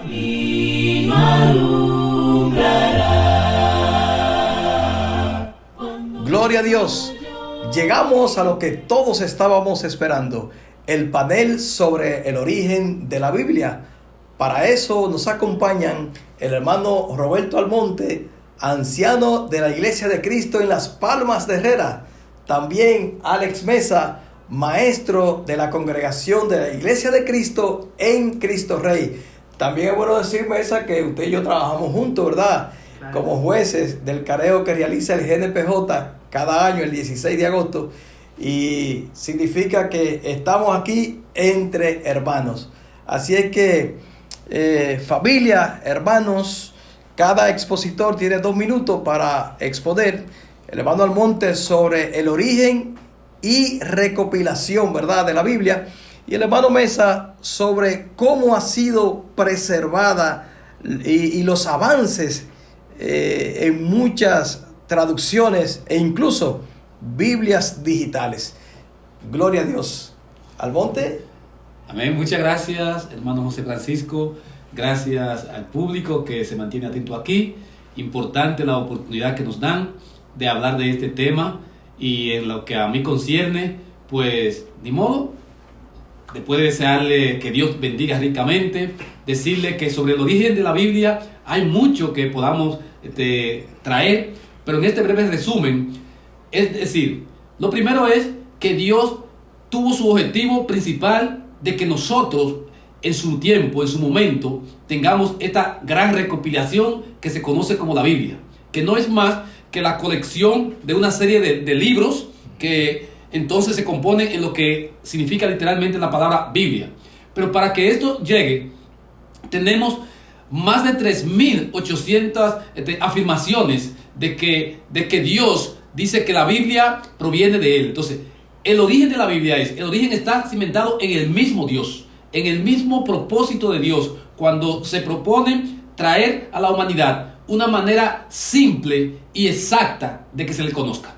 Mi alumbrará. Gloria a Dios. Llegamos a lo que todos estábamos esperando, el panel sobre el origen de la Biblia. Para eso nos acompañan el hermano Roberto Almonte, anciano de la Iglesia de Cristo en Las Palmas de Herrera. También Alex Mesa, maestro de la congregación de la Iglesia de Cristo en Cristo Rey. También es bueno decir, Mesa, que usted y yo trabajamos juntos, ¿verdad? Claro. Como jueces del careo que realiza el GNPJ cada año, el 16 de agosto. Y significa que estamos aquí entre hermanos. Así es que, familia, hermanos, cada expositor tiene 2 minutos para exponer. El hermano Almonte sobre el origen y recopilación, ¿verdad?, de la Biblia. Y el hermano Mesa sobre cómo ha sido preservada y los avances en muchas traducciones e incluso Biblias digitales. Gloria a Dios. Almonte. Amén. Muchas gracias, hermano José Francisco. Gracias al público que se mantiene atento aquí. Importante la oportunidad que nos dan de hablar de este tema. Y en lo que a mí concierne, pues ni modo, después de desearle que Dios bendiga ricamente, decirle que sobre el origen de la Biblia hay mucho que podamos traer, pero en este breve resumen, es decir, lo primero es que Dios tuvo su objetivo principal de que nosotros en su tiempo, en su momento, tengamos esta gran recopilación que se conoce como la Biblia, que no es más que la colección de una serie de libros que entonces se compone en lo que significa literalmente la palabra Biblia. Pero para que esto llegue, tenemos más de 3.800 afirmaciones de que Dios dice que la Biblia proviene de Él. Entonces, el origen de la Biblia el origen está cimentado en el mismo Dios, en el mismo propósito de Dios, cuando se propone traer a la humanidad una manera simple y exacta de que se le conozca.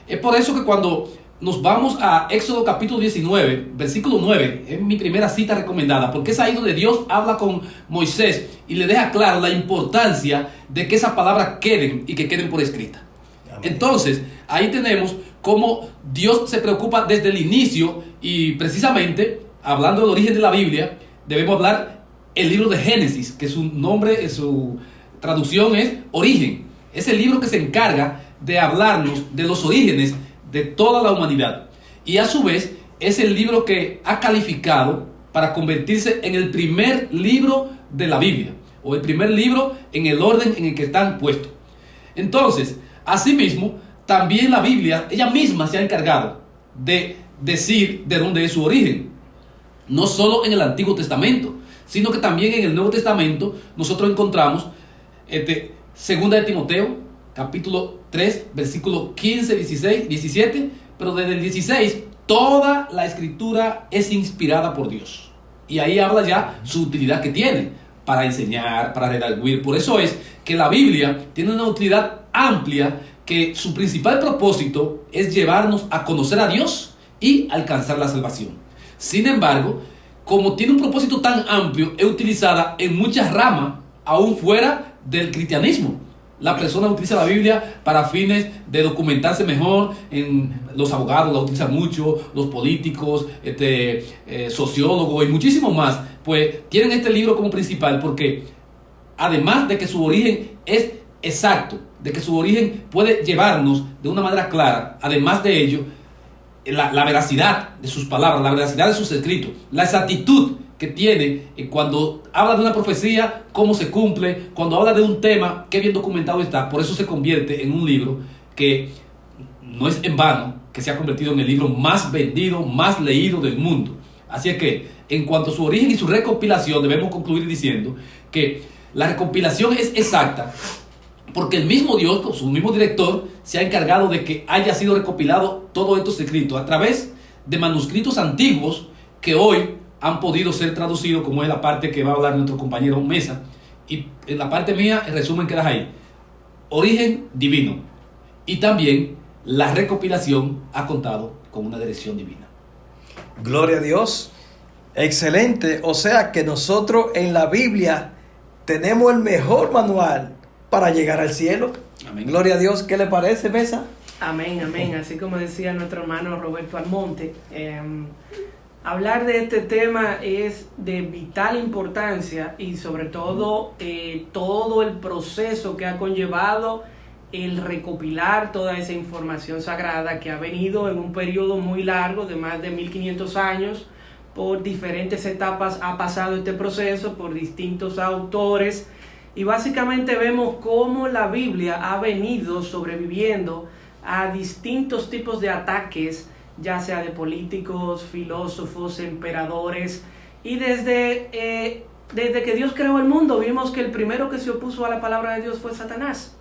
Es por eso que cuando nos vamos a Éxodo capítulo 19, versículo 9, es mi primera cita recomendada, porque es ahí donde Dios habla con Moisés y le deja claro la importancia de que esas palabras queden y que queden por escrita. Amén. Entonces, ahí tenemos cómo Dios se preocupa desde el inicio y precisamente, hablando del origen de la Biblia, debemos hablar el libro de Génesis, que su nombre, su traducción es origen. Es el libro que se encarga de hablarnos de los orígenes de toda la humanidad. Y a su vez es el libro que ha calificado para convertirse en el primer libro de la Biblia, o el primer libro en el orden en el que están puestos. Entonces, asimismo, también la Biblia, ella misma se ha encargado de decir de dónde es su origen. No solo en el Antiguo Testamento, sino que también en el Nuevo Testamento nosotros encontramos Segunda de Timoteo, capítulo 3, versículo 15, 16, 17, pero desde el 16, toda la escritura es inspirada por Dios. Y ahí habla ya su utilidad que tiene para enseñar, para redarguir. Por eso es que la Biblia tiene una utilidad amplia, que su principal propósito es llevarnos a conocer a Dios y alcanzar la salvación. Sin embargo, como tiene un propósito tan amplio, es utilizada en muchas ramas, aún fuera del cristianismo. La persona utiliza la Biblia para fines de documentarse mejor. Los abogados la utilizan mucho, los políticos, sociólogos y muchísimos más. Pues tienen este libro como principal porque además de que su origen es exacto, de que su origen puede llevarnos de una manera clara, además de ello, la veracidad de sus palabras, la veracidad de sus escritos, la exactitud que tiene cuando habla de una profecía, cómo se cumple, cuando habla de un tema, qué bien documentado está. Por eso se convierte en un libro que no es en vano, que se ha convertido en el libro más vendido, más leído del mundo. Así es que, en cuanto a su origen y su recopilación, debemos concluir diciendo que la recopilación es exacta, porque el mismo Dios, con su mismo director, se ha encargado de que haya sido recopilado todos estos escritos a través de manuscritos antiguos que hoy han podido ser traducidos, como es la parte que va a hablar nuestro compañero Mesa. Y en la parte mía, el resumen queda ahí. Origen divino. Y también la recopilación ha contado con una dirección divina. Gloria a Dios. Excelente. O sea que nosotros en la Biblia tenemos el mejor manual para llegar al cielo. Amén. Gloria a Dios. ¿Qué le parece, Mesa? Amén, amén. Así como decía nuestro hermano Roberto Almonte, hablar de este tema es de vital importancia y sobre todo todo el proceso que ha conllevado el recopilar toda esa información sagrada que ha venido en un periodo muy largo de más de 1500 años. Por diferentes etapas ha pasado este proceso, por distintos autores, y básicamente vemos cómo la Biblia ha venido sobreviviendo a distintos tipos de ataques, ya sea de políticos, filósofos, emperadores, y desde que Dios creó el mundo vimos que el primero que se opuso a la palabra de Dios fue Satanás.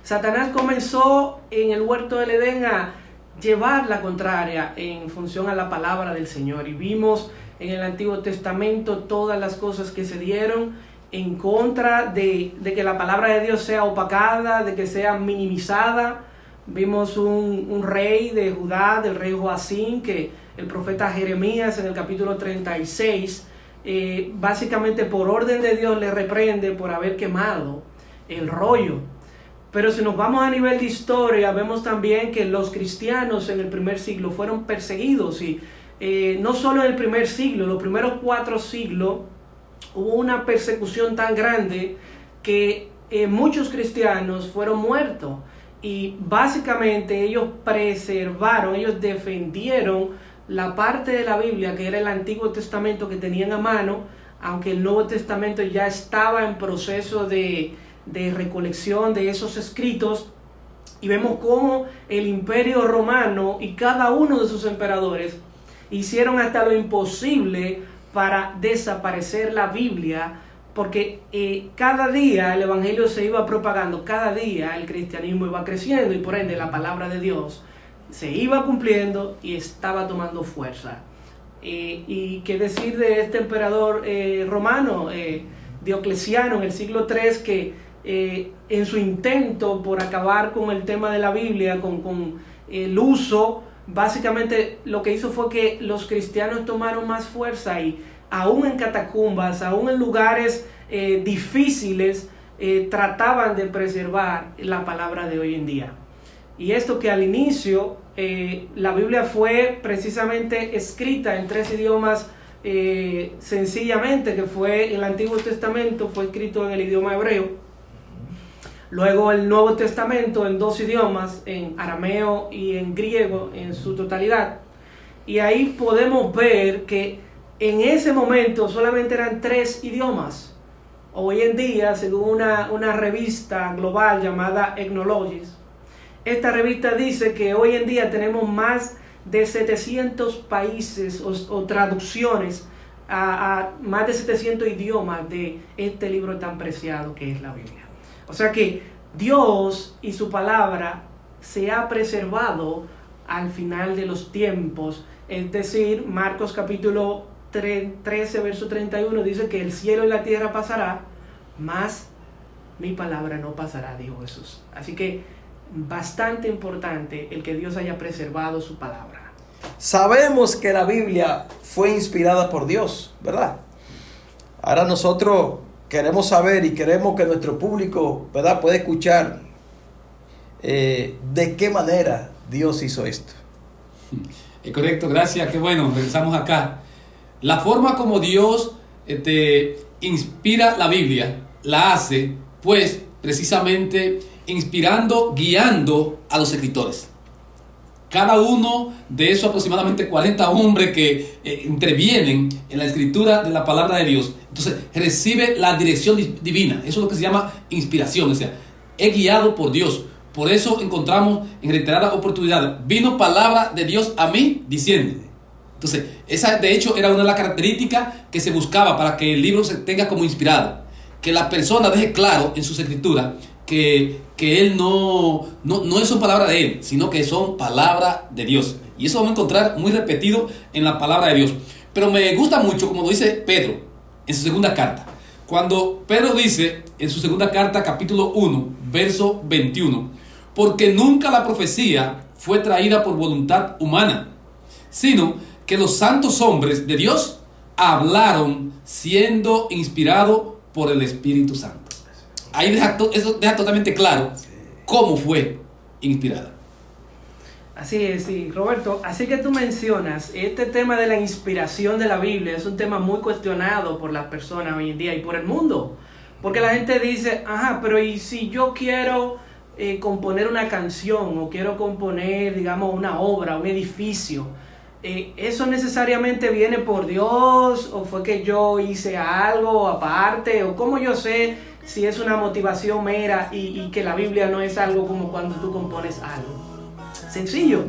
Satanás comenzó en el huerto del Edén a llevar la contraria en función a la palabra del Señor, y vimos en el Antiguo Testamento todas las cosas que se dieron en contra de que la palabra de Dios sea opacada, de que sea minimizada. Vimos un rey de Judá, del rey Joacín, que el profeta Jeremías en el capítulo 36, básicamente por orden de Dios le reprende por haber quemado el rollo. Pero si nos vamos a nivel de historia, vemos también que los cristianos en el primer siglo fueron perseguidos, y no solo en el primer siglo, los primeros 4 siglos hubo una persecución tan grande que muchos cristianos fueron muertos. Y básicamente ellos preservaron, ellos defendieron la parte de la Biblia que era el Antiguo Testamento que tenían a mano, aunque el Nuevo Testamento ya estaba en proceso de recolección de esos escritos. Y vemos cómo el Imperio Romano y cada uno de sus emperadores hicieron hasta lo imposible para desaparecer la Biblia, porque cada día el evangelio se iba propagando, cada día el cristianismo iba creciendo, y por ende la palabra de Dios se iba cumpliendo y estaba tomando fuerza. Y qué decir de este emperador romano, Diocleciano, en el siglo III, que en su intento por acabar con el tema de la Biblia, con el uso, básicamente lo que hizo fue que los cristianos tomaron más fuerza, y aún en catacumbas, aún en lugares difíciles, trataban de preservar la palabra de hoy en día. Y esto que al inicio la Biblia fue precisamente escrita en 3 idiomas sencillamente, que fue el Antiguo Testamento, fue escrito en el idioma hebreo. Luego el Nuevo Testamento en 2 idiomas, en arameo y en griego en su totalidad. Y ahí podemos ver que en ese momento solamente eran 3 idiomas. Hoy en día, según una revista global llamada Ethnologies, esta revista dice que hoy en día tenemos más de 700 países o traducciones a más de 700 idiomas de este libro tan preciado que es la Biblia. O sea que Dios y su palabra se ha preservado al final de los tiempos. Es decir, Marcos capítulo 13, verso 31 dice que el cielo y la tierra pasará, mas mi palabra no pasará, dijo Jesús. Así que bastante importante el que Dios haya preservado su palabra. Sabemos que la Biblia fue inspirada por Dios, ¿verdad? Ahora nosotros queremos saber y queremos que nuestro público, ¿verdad?, pueda escuchar de qué manera Dios hizo esto. Correcto, gracias, qué bueno, regresamos acá. La forma como Dios inspira la Biblia, la hace, pues, precisamente inspirando, guiando a los escritores. Cada uno de esos aproximadamente 40 hombres que intervienen en la escritura de la palabra de Dios, entonces recibe la dirección divina. Eso es lo que se llama inspiración, o sea, es guiado por Dios. Por eso encontramos en reiteradas oportunidades: vino palabra de Dios a mí diciendo. Entonces, esa de hecho era una de las características que se buscaba para que el libro se tenga como inspirado. Que la persona deje claro en sus escrituras que él no son palabras de él, sino que son palabras de Dios. Y eso vamos a encontrar muy repetido en la palabra de Dios. Pero me gusta mucho como lo dice Pedro en su segunda carta. Cuando Pedro dice en su segunda carta, capítulo 1, verso 21, porque nunca la profecía fue traída por voluntad humana, sino que los santos hombres de Dios hablaron siendo inspirados por el Espíritu Santo. Ahí eso deja totalmente claro cómo fue inspirada. Así es, sí, Roberto, así que tú mencionas, este tema de la inspiración de la Biblia es un tema muy cuestionado por las personas hoy en día y por el mundo, porque la gente dice, ajá, pero ¿y si yo quiero componer una canción o quiero componer, digamos, una obra, un edificio? ¿Eso necesariamente viene por Dios o fue que yo hice algo aparte? ¿O cómo yo sé si es una motivación mera y que la Biblia no es algo como cuando tú compones algo? Sencillo.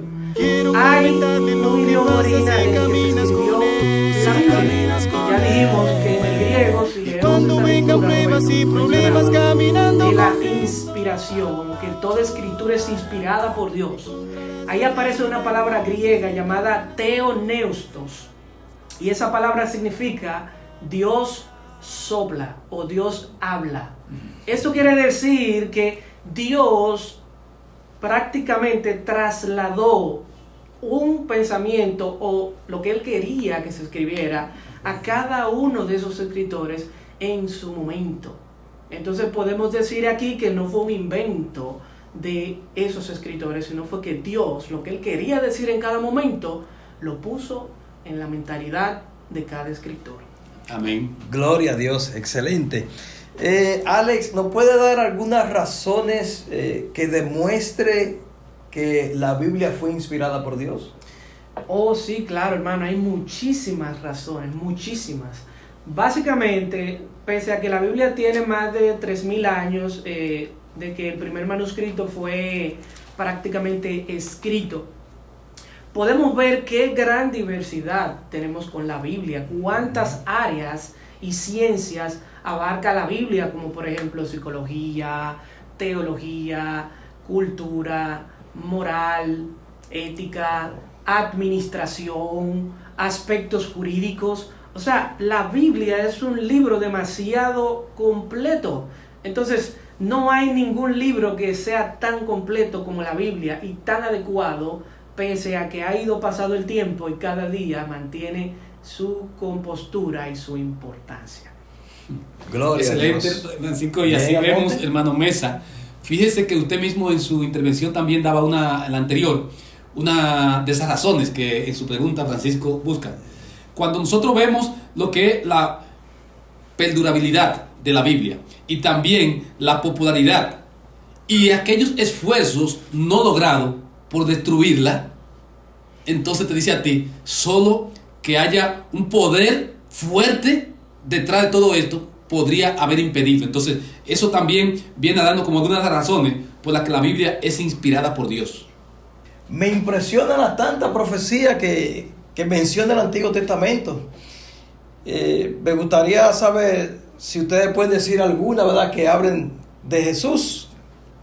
Hay un idioma original en el que se escribió la Biblia. Ya dijimos que en el griego, si leemos esa lectura, de la inspiración, que toda escritura es inspirada por Dios. Ahí aparece una palabra griega llamada theoneustos. Y esa palabra significa Dios sopla o Dios habla. Esto quiere decir que Dios prácticamente trasladó un pensamiento o lo que él quería que se escribiera a cada uno de esos escritores en su momento. Entonces podemos decir aquí que no fue un invento de esos escritores, sino fue que Dios, lo que él quería decir en cada momento, lo puso en la mentalidad de cada escritor. Amén. Gloria a Dios, excelente. Alex, ¿nos puede dar algunas razones que demuestre que la Biblia fue inspirada por Dios? Oh, sí, claro, hermano, hay muchísimas razones, muchísimas. Básicamente, pese a que la Biblia tiene más de 3.000 años de que el primer manuscrito fue prácticamente escrito, podemos ver qué gran diversidad tenemos con la Biblia, cuántas áreas y ciencias abarca la Biblia, como por ejemplo psicología, teología, cultura, moral, ética, administración, aspectos jurídicos. O sea, la Biblia es un libro demasiado completo. Entonces, no hay ningún libro que sea tan completo como la Biblia y tan adecuado, pese a que ha ido pasado el tiempo y cada día mantiene su compostura y su importancia. Gloria Excelente, a Dios. Francisco, y así vemos, hermano Mesa. Fíjese que usted mismo en su intervención también daba en la anterior, una de esas razones que en su pregunta Francisco busca. Cuando nosotros vemos lo que es la perdurabilidad de la Biblia y también la popularidad y aquellos esfuerzos no logrados por destruirla, entonces te dice a ti, solo que haya un poder fuerte detrás de todo esto podría haber impedido. Entonces eso también viene dando como algunas razones por las que la Biblia es inspirada por Dios. Me impresiona la tanta profecía que menciona el Antiguo Testamento. Me gustaría saber si ustedes pueden decir alguna, ¿verdad?, que hablen de Jesús,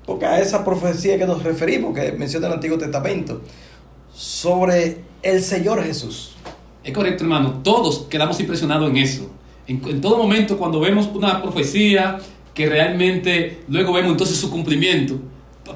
porque a esa profecía que nos referimos, que menciona el Antiguo Testamento, sobre el Señor Jesús. Es correcto, hermano. Todos quedamos impresionados en eso. En todo momento, cuando vemos una profecía que realmente luego vemos entonces su cumplimiento,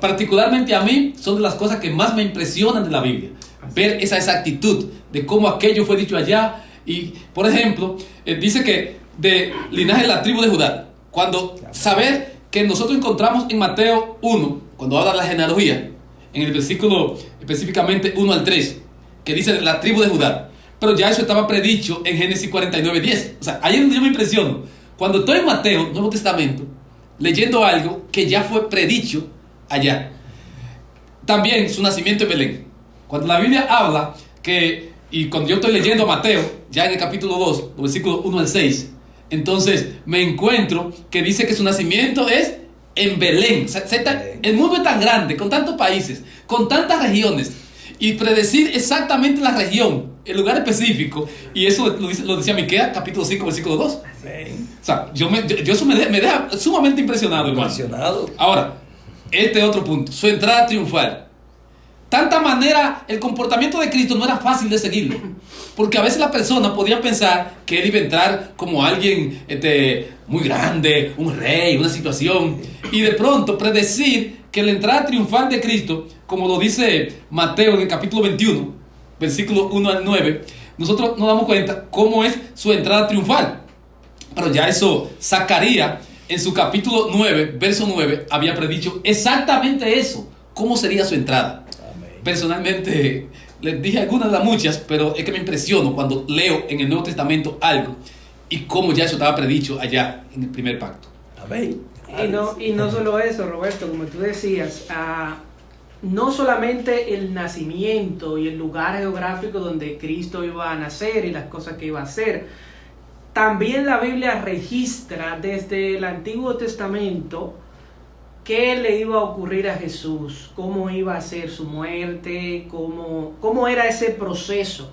particularmente a mí, son de las cosas que más me impresionan de la Biblia. Ver esa exactitud de cómo aquello fue dicho allá. Y, por ejemplo, dice que de linaje de la tribu de Judá. Cuando saber que nosotros encontramos en Mateo 1, cuando habla de la genealogía, en el versículo específicamente 1 al 3, que dice de la tribu de Judá. Pero ya eso estaba predicho en Génesis 49:10. O sea, ahí es donde yo me impresiono. Cuando estoy en Mateo, Nuevo Testamento, leyendo algo que ya fue predicho allá. También su nacimiento en Belén. Cuando la Biblia habla que, y cuando yo estoy leyendo Mateo, ya en el capítulo 2, los versículos 1 al 6, entonces me encuentro que dice que su nacimiento es en Belén. O sea, el mundo es tan grande, con tantos países, con tantas regiones, y predecir exactamente la región, el lugar específico, y eso lo decía Miqueas, capítulo 5, versículo 2. Amén. O sea, eso me deja sumamente impresionado, hermano. Impresionado. Ahora, este otro punto, su entrada triunfal. Tanta manera, el comportamiento de Cristo no era fácil de seguirlo, porque a veces la persona podía pensar que él iba a entrar como alguien muy grande, un rey, una situación, y de pronto predecir que la entrada triunfal de Cristo, como lo dice Mateo en el capítulo 21, versículo 1 al 9, nosotros nos damos cuenta cómo es su entrada triunfal. Pero ya eso, Zacarías, en su capítulo 9, verso 9, había predicho exactamente eso. ¿Cómo sería su entrada? Amén. Personalmente, les dije algunas de las muchas, pero es que me impresiono cuando leo en el Nuevo Testamento algo y cómo ya eso estaba predicho allá en el primer pacto. Amén. Y no solo eso, Roberto, como tú decías, no solamente el nacimiento y el lugar geográfico donde Cristo iba a nacer y las cosas que iba a hacer, también la Biblia registra desde el Antiguo Testamento qué le iba a ocurrir a Jesús, cómo iba a ser su muerte, cómo era ese proceso.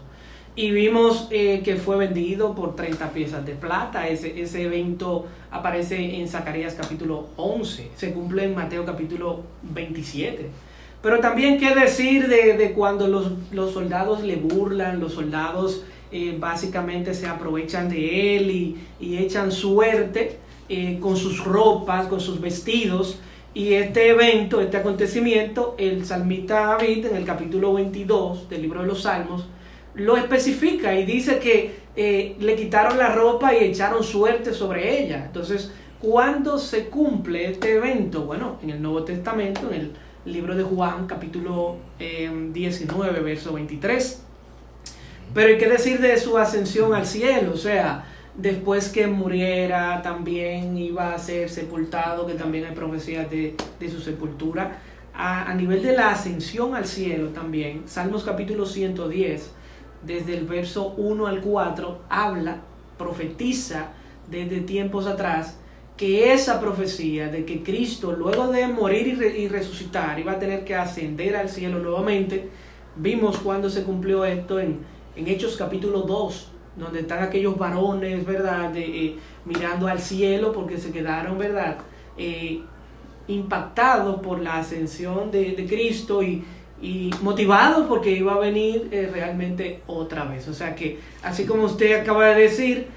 Y vimos que fue vendido por 30 piezas de plata. Ese evento aparece en Zacarías capítulo 11, se cumple en Mateo capítulo 27. Pero también qué decir de cuando los soldados le burlan, los soldados básicamente se aprovechan de él y echan suerte con sus ropas, con sus vestidos. Y este evento, este acontecimiento, el salmista David en el capítulo 22 del libro de los Salmos lo especifica y dice que le quitaron la ropa y echaron suerte sobre ella. Entonces, ¿cuándo se cumple este evento? Bueno, en el Nuevo Testamento, en el libro de Juan, capítulo 19, verso 23. Pero hay que decir de su ascensión al cielo, o sea, después que muriera también iba a ser sepultado, que también hay profecías de su sepultura. A nivel de la ascensión al cielo también, Salmos capítulo 110, desde el verso 1 al 4, habla, profetiza desde tiempos atrás, que esa profecía de que Cristo luego de morir y resucitar iba a tener que ascender al cielo nuevamente, vimos cuando se cumplió esto en Hechos capítulo 2, donde están aquellos varones, ¿verdad? Mirando al cielo porque se quedaron, ¿verdad? Impactados por la ascensión de Cristo y motivados porque iba a venir realmente otra vez. O sea que, así como usted acaba de decir,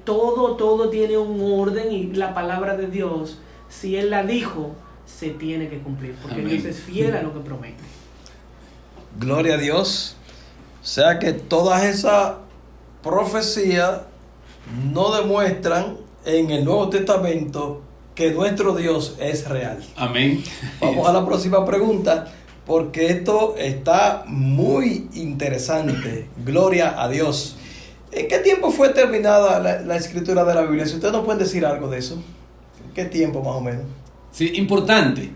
todo tiene un orden y la palabra de Dios, si Él la dijo, se tiene que cumplir, porque Amén. Dios es fiel a lo que promete. Gloria a Dios. O sea que todas esas profecías no demuestran en el Nuevo Testamento que nuestro Dios es real. Amén. Vamos a la próxima pregunta, porque esto está muy interesante. Gloria a Dios. ¿En qué tiempo fue terminada la escritura de la Biblia? Si ustedes nos pueden decir algo de eso. ¿En qué tiempo más o menos? Sí, importante.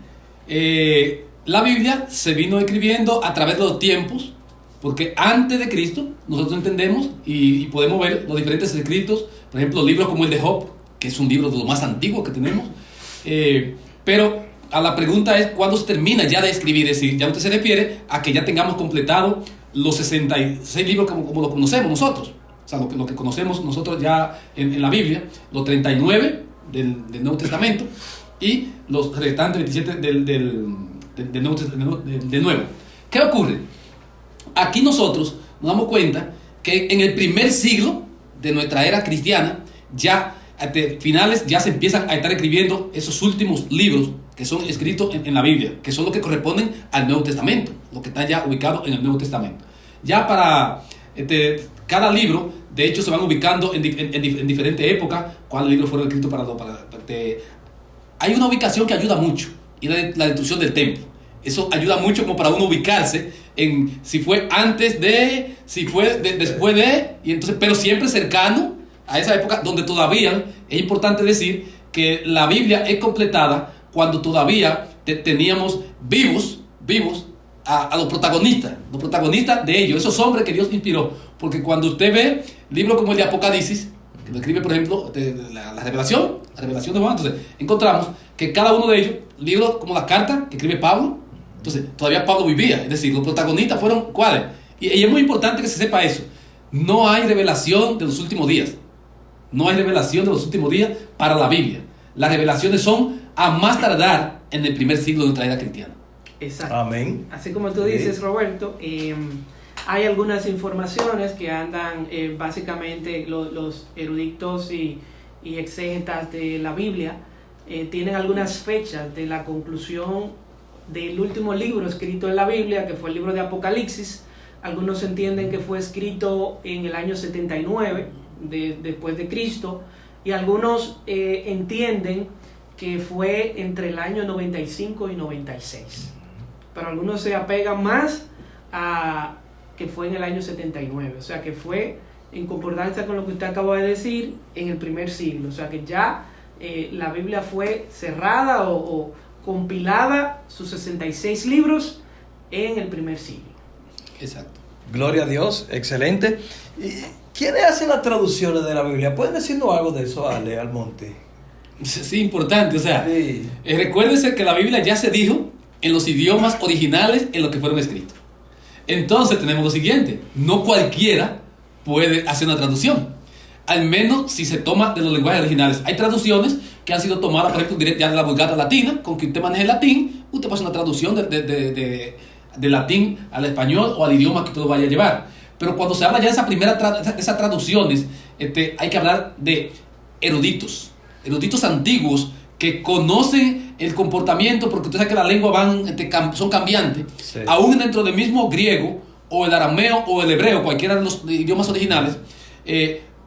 La Biblia se vino escribiendo a través de los tiempos, porque antes de Cristo nosotros entendemos y podemos ver los diferentes escritos, por ejemplo, libros como el de Job, que es un libro de los más antiguos que tenemos. Pero a la pregunta es, ¿cuándo se termina ya de escribir? Es decir, ya usted se refiere a que ya tengamos completado los 66 libros como lo conocemos nosotros. O sea, lo que conocemos nosotros ya en la Biblia, los 39 del Nuevo Testamento y los restantes 27 del Nuevo. ¿Qué ocurre? Aquí nosotros nos damos cuenta que en el primer siglo de nuestra era cristiana, ya finales ya se empiezan a estar escribiendo esos últimos libros que son escritos en la Biblia, que son los que corresponden al Nuevo Testamento, los que están ya ubicados en el Nuevo Testamento. Ya para cada libro, de hecho, se van ubicando en diferentes épocas, cuáles libros fueron escritos hay una ubicación que ayuda mucho, y la destrucción del templo. Eso ayuda mucho como para uno ubicarse en si fue antes de, si fue después de, y entonces, pero siempre cercano a esa época donde todavía es importante decir que la Biblia es completada cuando todavía teníamos vivos a los protagonistas de ellos, esos hombres que Dios inspiró. Porque cuando usted ve libros como el de Apocalipsis, que lo escribe, por ejemplo, la revelación de Juan, entonces encontramos que cada uno de ellos, libros como la carta que escribe Pablo, entonces todavía Pablo vivía, es decir, los protagonistas fueron ¿cuáles? Y es muy importante que se sepa eso. No hay revelación de los últimos días. No hay revelación de los últimos días para la Biblia. Las revelaciones son a más tardar en el primer siglo de nuestra era cristiana. Exacto. Amén. Así como tú dices, Roberto, hay algunas informaciones que andan básicamente los eruditos y exégetas de la Biblia tienen algunas fechas de la conclusión del último libro escrito en la Biblia, que fue el libro de Apocalipsis. Algunos entienden que fue escrito en el año 79 después de Cristo. y algunos entienden que fue entre el año 95 y 96. Pero algunos se apegan más a que fue en el año 79, o sea que fue en concordancia con lo que usted acaba de decir en el primer siglo, o sea que ya la Biblia fue cerrada o compilada, sus 66 libros, en el primer siglo. Exacto. Gloria a Dios, excelente. ¿Y quiénes hacen las traducciones de la Biblia? ¿Pueden decirnos algo de eso, Ale Almonte? Sí, importante, o sea, Sí. Recuérdese que la Biblia ya se dijo en los idiomas originales en los que fueron escritos. Entonces tenemos lo siguiente, no cualquiera puede hacer una traducción, al menos si se toma de los lenguajes originales. Hay traducciones que han sido tomadas, por ejemplo, ya de la Vulgata Latina, con que usted maneje el latín, usted pasa una traducción de latín al español o al idioma que usted lo vaya a llevar. Pero cuando se habla ya de esas traducciones, hay que hablar de eruditos antiguos que conocen el comportamiento, porque usted sabe que las lenguas son cambiantes, Sí. aún dentro del mismo griego o el arameo o el hebreo, cualquiera de los idiomas originales,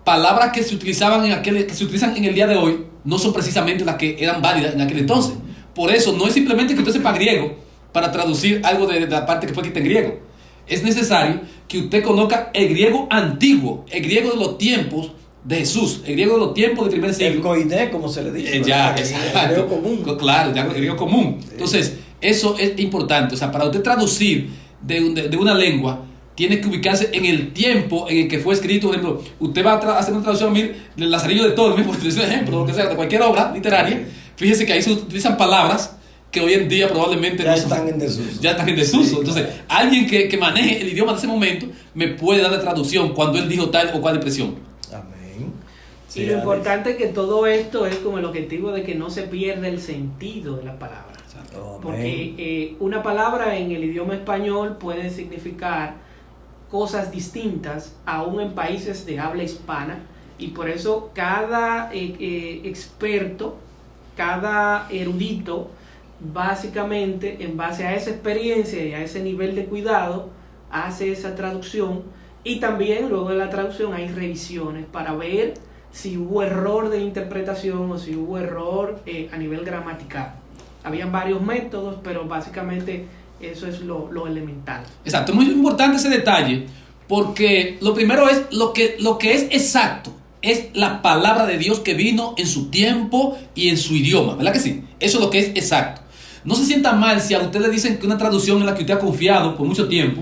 palabras que se utilizaban que se utilizan en el día de hoy no son precisamente las que eran válidas en aquel entonces. Por eso no es simplemente que usted sepa griego para traducir algo de la parte que fue escrita en griego. Es necesario que usted conozca el griego antiguo, el griego de los tiempos de Jesús, el griego de los tiempos del primer siglo. El koiné, como se le dice. Ya, ¿verdad? exacto. El griego común. Claro, el griego común. Sí. Entonces, eso es importante. O sea, para usted traducir de una lengua, tiene que ubicarse en el tiempo en el que fue escrito. Por ejemplo, usted va a hacer una traducción del Lazarillo de Tormes, por decir un ejemplo, lo que sea, de cualquier obra literaria. Fíjese que ahí se utilizan palabras que hoy en día probablemente Ya no están en desuso. Ya están en desuso. Sí, Entonces, claro. alguien que maneje el idioma de ese momento me puede dar la traducción cuando él dijo tal o cual expresión. Amén. Y lo importante es que todo esto es con el objetivo de que no se pierda el sentido de la palabra. Amén. Porque una palabra en el idioma español puede significar cosas distintas aún en países de habla hispana, y por eso cada experto, cada erudito, básicamente en base a esa experiencia y a ese nivel de cuidado hace esa traducción, y también luego de la traducción hay revisiones para ver si hubo error de interpretación o si hubo error a nivel gramatical. Habían varios métodos, pero básicamente eso es lo elemental. Exacto, es muy importante ese detalle, porque lo primero es lo que es exacto, es la palabra de Dios que vino en su tiempo y en su idioma, ¿verdad que sí? Eso es lo que es exacto. No se sienta mal si a usted le dicen que una traducción en la que usted ha confiado por mucho tiempo,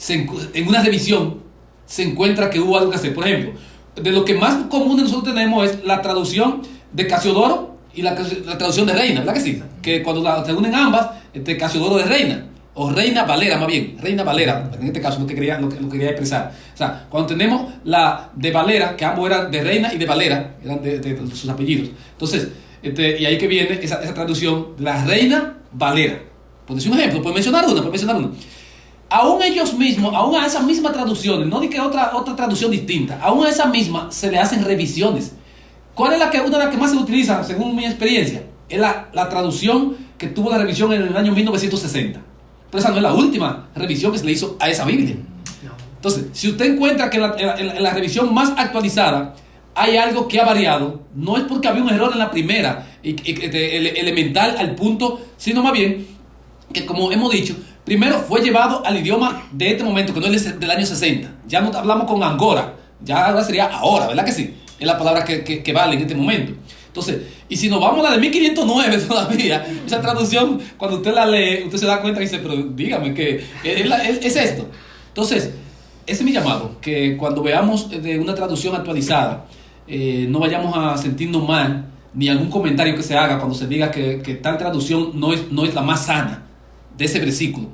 en una revisión, se encuentra que hubo algo que hacer. Por ejemplo, de lo que más común nosotros tenemos es la traducción de Casiodoro y la traducción de Reina, ¿verdad que sí? Que cuando se unen ambas, Casiodoro de Reina, o Reina Valera más bien, Reina Valera, en este caso lo que quería expresar. O sea, cuando tenemos la de Valera, que ambos eran de Reina y de Valera, eran de sus apellidos. Entonces, y ahí que viene esa traducción, la Reina Valera. Por decir un ejemplo, puedo mencionar una. Aún ellos mismos, aún a esas mismas traducciones, no di que otra traducción distinta, aún a esa misma se le hacen revisiones. ¿Cuál es una de las que más se utiliza, según mi experiencia? Es la traducción que tuvo la revisión en el año 1960. Pero esa no es la última revisión que se le hizo a esa Biblia. No. Entonces, si usted encuentra que en la revisión más actualizada hay algo que ha variado, no es porque había un error en la primera, elemental al punto, sino más bien que, como hemos dicho, primero fue llevado al idioma de este momento, que no es del año 60. Ya no hablamos con Angora, ya ahora sería ahora, ¿verdad que sí? Es la palabra que vale en este momento. Entonces, y si nos vamos a la de 1509 todavía, esa traducción, cuando usted la lee, usted se da cuenta y dice, pero dígame que es esto. Entonces, ese es mi llamado, que cuando veamos de una traducción actualizada, no vayamos a sentirnos mal, ni algún comentario que se haga cuando se diga que tal traducción no es la más sana de ese versículo,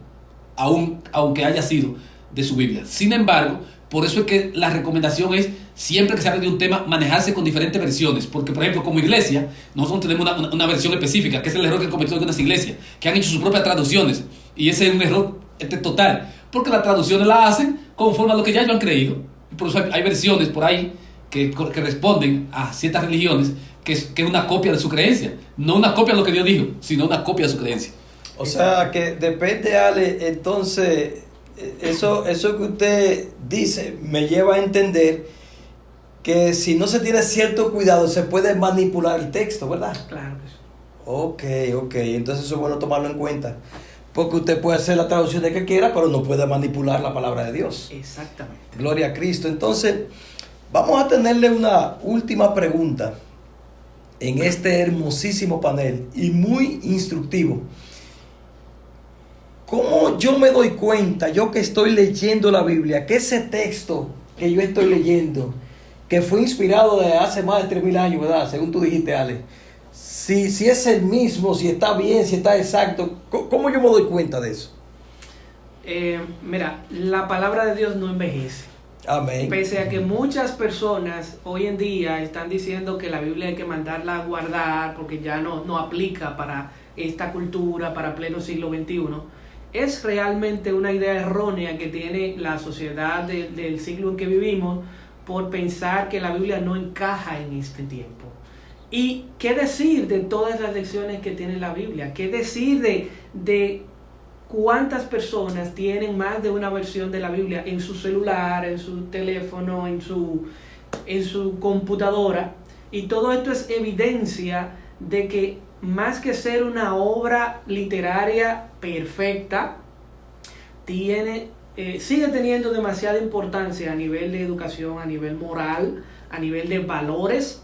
aunque haya sido de su Biblia. Sin embargo, por eso es que la recomendación es, siempre que se hable de un tema, manejarse con diferentes versiones. Porque, por ejemplo, como iglesia, nosotros tenemos una versión específica, que es el error que han cometido algunas iglesias, que han hecho sus propias traducciones. Y ese es un error total, porque las traducciones las hacen conforme a lo que ya ellos han creído. Y por eso hay versiones por ahí que responden a ciertas religiones, que es una copia de su creencia. No una copia de lo que Dios dijo, sino una copia de su creencia. O sea, que depende, Ale, entonces, eso que usted dice me lleva a entender que si no se tiene cierto cuidado se puede manipular el texto, ¿verdad? Claro que sí. Ok, entonces eso es bueno tomarlo en cuenta. Porque usted puede hacer la traducción de que quiera, pero no puede manipular la palabra de Dios. Exactamente. Gloria a Cristo. Entonces, vamos a tenerle una última pregunta en este hermosísimo panel y muy instructivo. ¿Cómo yo me doy cuenta, yo que estoy leyendo la Biblia, que ese texto que yo estoy leyendo, que fue inspirado de hace más de 3000 años, ¿verdad? Según tú dijiste, Ale. Si es el mismo, si está bien, si está exacto, ¿cómo yo me doy cuenta de eso? Mira, la palabra de Dios no envejece. Amén. Pese a que muchas personas hoy en día están diciendo que la Biblia hay que mandarla a guardar porque ya no aplica para esta cultura, para pleno siglo XXI, es realmente una idea errónea que tiene la sociedad del siglo en que vivimos por pensar que la Biblia no encaja en este tiempo. ¿Y qué decir de todas las lecciones que tiene la Biblia? ¿Qué decir de cuántas personas tienen más de una versión de la Biblia en su celular, en su teléfono, en su computadora? Y todo esto es evidencia de que más que ser una obra literaria perfecta, sigue teniendo demasiada importancia a nivel de educación, a nivel moral, a nivel de valores,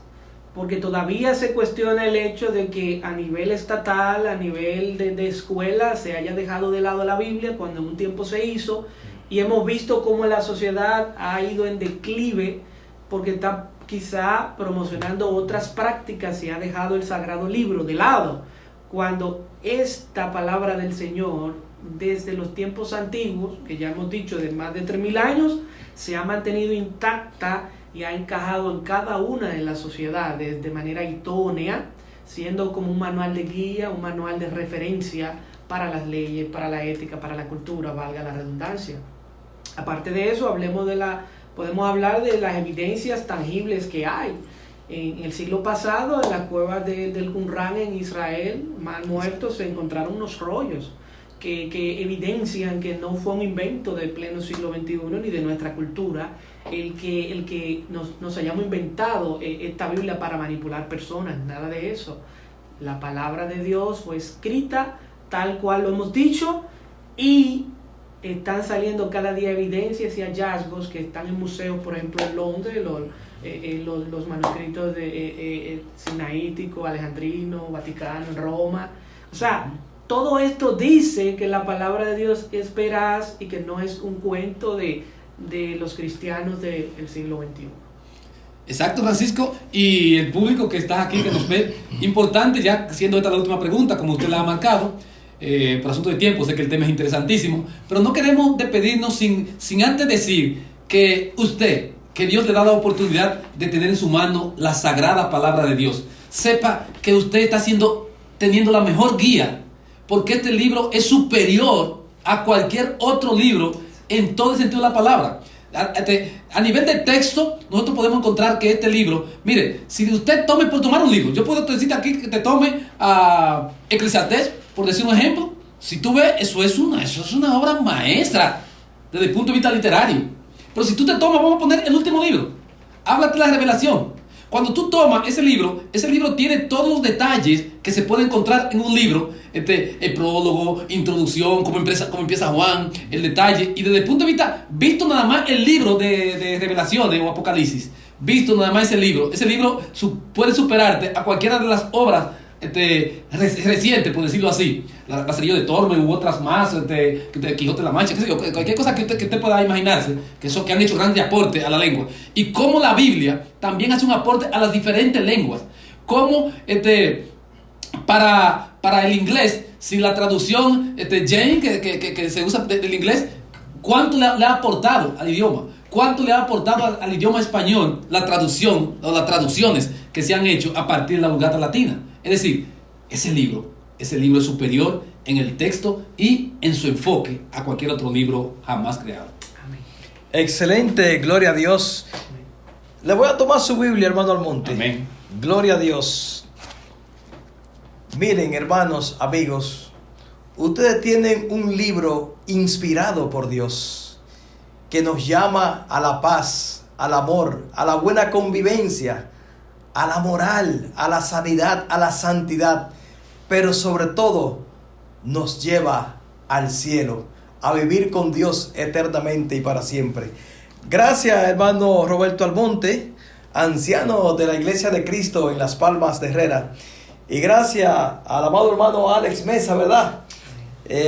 porque todavía se cuestiona el hecho de que a nivel estatal, a nivel de escuela, se haya dejado de lado la Biblia cuando en un tiempo se hizo, y hemos visto cómo la sociedad ha ido en declive porque está quizá promocionando otras prácticas y ha dejado el sagrado libro de lado, cuando esta palabra del Señor, desde los tiempos antiguos, que ya hemos dicho de más de 3000 años, se ha mantenido intacta y ha encajado en cada una de las sociedades de manera idónea, siendo como un manual de guía, un manual de referencia para las leyes, para la ética, para la cultura, valga la redundancia. Aparte de eso, podemos hablar de las evidencias tangibles que hay. En el siglo pasado, en las cuevas del Qumran en Israel, mal muertos, se encontraron unos rollos que evidencian que no fue un invento del pleno siglo XXI ni de nuestra cultura el que nos hayamos inventado esta Biblia para manipular personas, nada de eso. La palabra de Dios fue escrita tal cual lo hemos dicho, y están saliendo cada día evidencias y hallazgos que están en museos, por ejemplo en Londres, los manuscritos de sinaítico, alejandrino, Vaticano, Roma. O sea, todo esto dice que la palabra de Dios es veraz y que no es un cuento de los cristianos del siglo XXI. Exacto, Francisco, y el público que está aquí, que nos ve, importante, ya siendo esta la última pregunta, como usted la ha marcado, por asunto de tiempo, sé que el tema es interesantísimo, pero no queremos despedirnos sin antes decir que usted, que Dios le da la oportunidad de tener en su mano la sagrada palabra de Dios, sepa que usted está teniendo la mejor guía, porque este libro es superior a cualquier otro libro en todo el sentido de la palabra. A nivel de texto, nosotros podemos encontrar que este libro, mire, si usted tome por tomar un libro, yo puedo decirte aquí que te tome a Eclesiastés, por decir un ejemplo. Si tú ves, eso es una obra maestra desde el punto de vista literario. Pero si tú te tomas, vamos a poner el último libro, háblate de la revelación. Cuando tú tomas ese libro tiene todos los detalles que se puede encontrar en un libro, el prólogo, introducción, cómo empieza Juan, el detalle, y desde el punto de vista, visto nada más el libro de Revelaciones o Apocalipsis, visto nada más ese libro puede superarte a cualquiera de las obras recientes, por decirlo así, la serie de Tormen u otras más, Quijote de la Mancha, qué sé yo, cualquier cosa que usted pueda imaginarse, que han hecho grandes aportes a la lengua, y cómo la Biblia también hace un aporte a las diferentes lenguas, como para el inglés, si la traducción Jane que se usa del inglés, ¿cuánto le ha aportado al idioma? ¿Cuánto le ha aportado al idioma español la traducción o las traducciones que se han hecho a partir de la Vulgata Latina? Es decir, ese libro es superior en el texto y en su enfoque a cualquier otro libro jamás creado. Amén. Excelente, gloria a Dios. Amén. Le voy a tomar su Biblia, hermano Almonte. Amén. Gloria a Dios. Miren, hermanos, amigos, ustedes tienen un libro inspirado por Dios que nos llama a la paz, al amor, a la buena convivencia, a la moral, a la sanidad, a la santidad, pero sobre todo nos lleva al cielo, a vivir con Dios eternamente y para siempre. Gracias, hermano Roberto Almonte, anciano de la Iglesia de Cristo en Las Palmas de Herrera. Y gracias al amado hermano Alex Mesa, ¿verdad?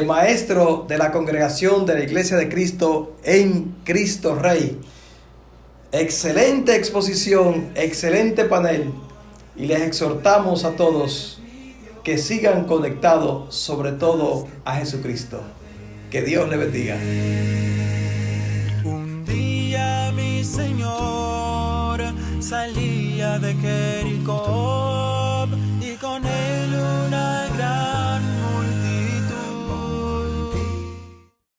Maestro de la congregación de la Iglesia de Cristo en Cristo Rey. Excelente exposición, excelente panel. Y les exhortamos a todos que sigan conectados sobre todo a Jesucristo. Que Dios le bendiga. Un día mi Señor salía de Jericó